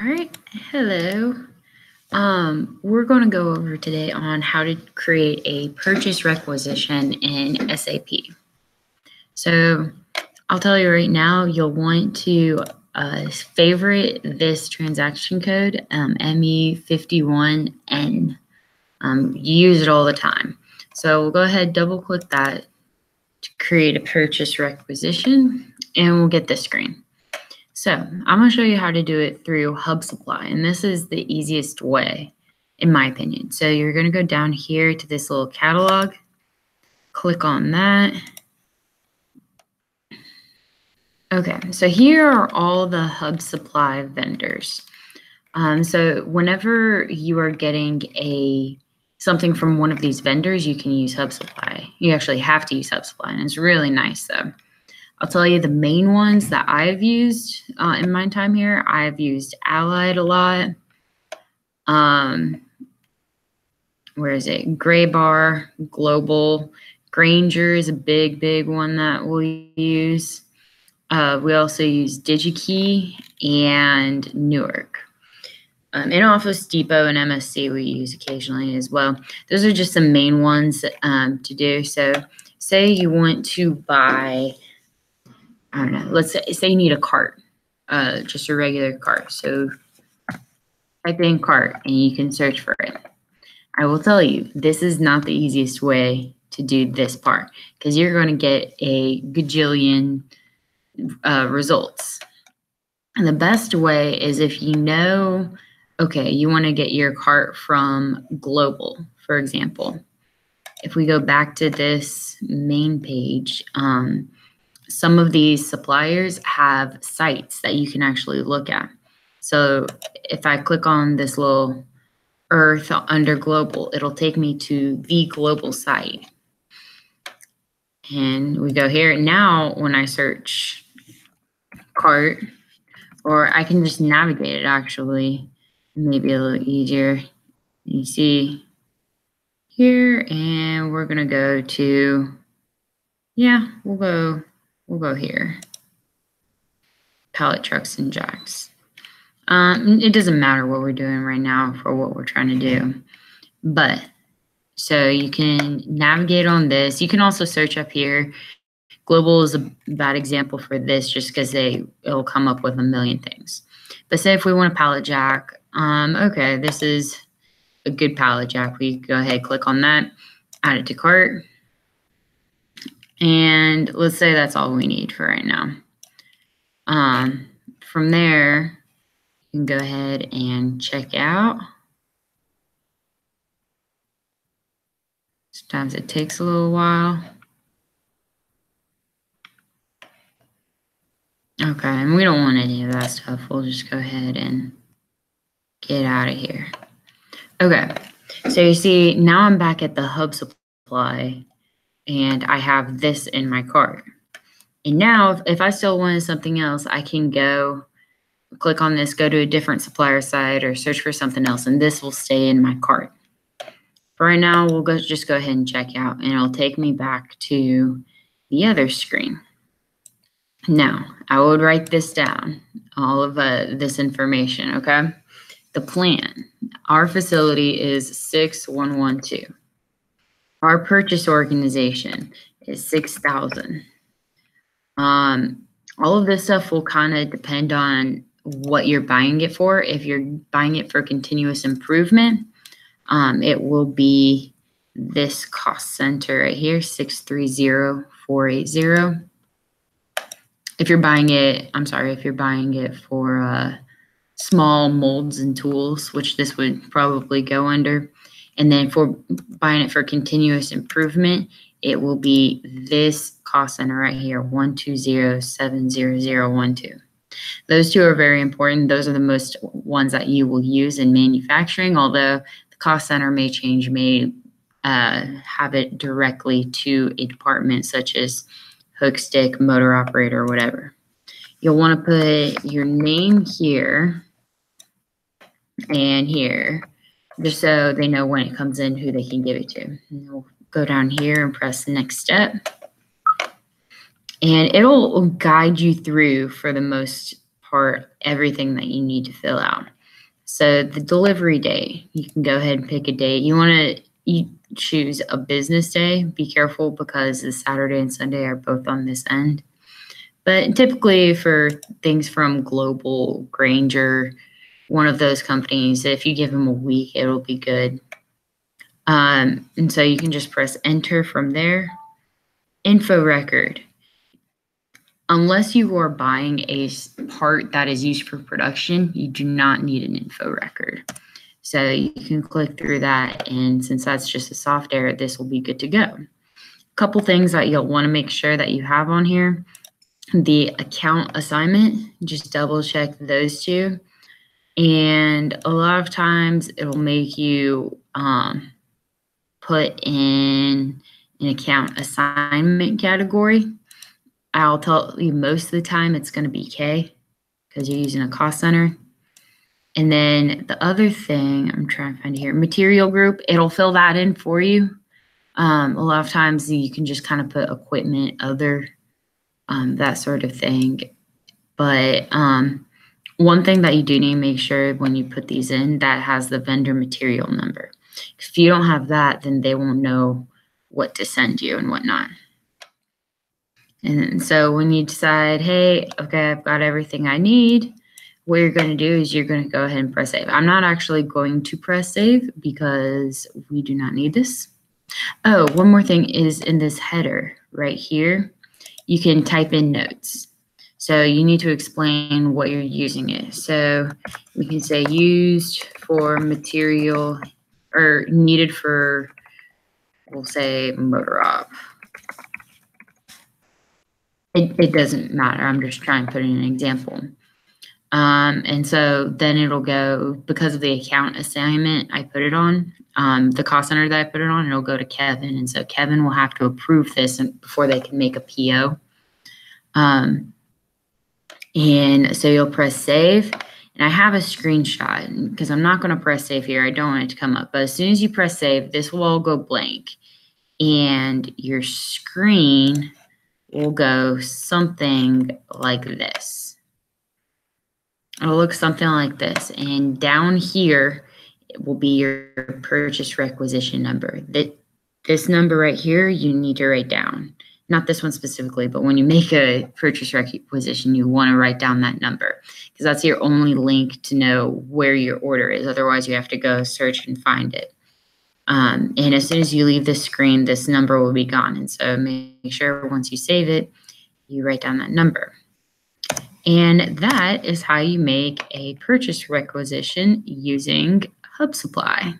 right, hello. We're going to go over today on how to create a purchase requisition in SAP. So I'll tell you right now, you'll want to favorite this transaction code, ME51N. You use it all the time. So we'll go ahead, double click that to create a purchase requisition, and we'll get this screen. So I'm going to show you how to do it through Hub Supply, and this is the easiest way, in my opinion. So you're going to go down here to this little catalog, click on that. Okay, so here are all the Hub Supply vendors. So whenever you are getting something from one of these vendors, you can use Hub Supply. You actually have to use Hub Supply, and it's really nice though. I'll tell you the main ones that I've used in my time here. I've used Allied a lot. Where is it? Graybar, Global. Granger is a big one that we'll use. We also use DigiKey and Newark. In Office Depot and MSC we use occasionally as well. Those are just the main ones to do. So say you want to buy, I don't know, let's say you need a cart, just a regular cart. So type in cart and you can search for it. I will tell you, this is not the easiest way to do this part because you're going to get a gajillion results. And the best way is if you know, okay, you want to get your cart from Global, for example. If we go back to this main page, some of these suppliers have sites that you can actually look at. So if I click on this little Earth under Global, it'll take me to the Global site. And we go here. Now when I search cart, or I can just navigate it actually, maybe a little easier. You see here, and we're gonna go to, yeah, we'll go here. Pallet trucks and jacks. It doesn't matter what we're doing right now for what we're trying to do, but so you can navigate on this. You can also search up here. Global is a bad example for this just because it'll come up with a million things. But say if we want a pallet jack, okay, this is a good pallet jack. We go ahead, click on that, add it to cart. And let's say that's all we need for right now. From there, you can go ahead and check out. Sometimes it takes a little while. Okay, and we don't want any of that stuff. We'll just go ahead and get out of here. Okay, so you see, now I'm back at the Hub Supply, and I have this in my cart. And now, if I still wanted something else, I can go click on this, go to a different supplier site, or search for something else, and this will stay in my cart. For right now, we'll just go ahead and check out, and it'll take me back to the other screen. Now, I would write this down, all of this information, okay? The plan. Our facility is 6112. Our purchase organization is 6,000. All of this stuff will kind of depend on what you're buying it for. If you're buying it for continuous improvement, it will be this cost center right here, 630480. If you're buying it, if you're buying it for small molds and tools, which this would probably go under, and then for buying it for continuous improvement, it will be this cost center right here, 120700012. Those two are very important. Those are the most ones that you will use in manufacturing, although the cost center may change, have it directly to a department such as hook, stick, motor operator, whatever. You'll want to put your name here and here, just so they know when it comes in who they can give it to. And we'll go down here and press the next step. And it'll guide you through, for the most part, everything that you need to fill out. So the delivery day, you can go ahead and pick a date. You choose a business day. Be careful because the Saturday and Sunday are both on this end. But typically for things from Global, Granger, one of those companies, if you give them a week, it'll be good. And so you can just press enter from there. Info record. Unless you are buying a part that is used for production, you do not need an info record. So you can click through that, and since that's just a soft error, this will be good to go. A couple things that you'll want to make sure that you have on here. The account assignment, just double check those two. And a lot of times it'll make you put in an account assignment category. I'll tell you most of the time it's going to be K because you're using a cost center. And then the other thing, I'm trying to find here, material group, it'll fill that in for you. A lot of times you can just kind of put equipment, other, that sort of thing. But one thing that you do need to make sure when you put these in, that has the vendor material number. If you don't have that, then they won't know what to send you and whatnot. And so when you decide, hey, okay, I've got everything I need, what you're going to do is you're going to go ahead and press save. I'm not actually going to press save because we do not need this. Oh, one more thing is in this header right here, you can type in notes. So you need to explain what you're using it. So we can say used for material or needed for, we'll say motor op. It doesn't matter. I'm just trying to put in an example. And so then it'll go, because of the account assignment I put it on, the cost center that I put it on, it'll go to Kevin. And so Kevin will have to approve this before they can make a PO. And so you'll press save. And I have a screenshot because I'm not going to press save here. I don't want it to come up. But as soon as you press save, this will all go blank. And your screen will go something like this. It'll look something like this. And down here, it will be your purchase requisition number. This number right here, you need to write down. Not this one specifically, but when you make a purchase requisition, you want to write down that number because that's your only link to know where your order is. Otherwise, you have to go search and find it. And as soon as you leave the screen, this number will be gone. And so make sure once you save it, you write down that number. And that is how you make a purchase requisition using Hub Supply.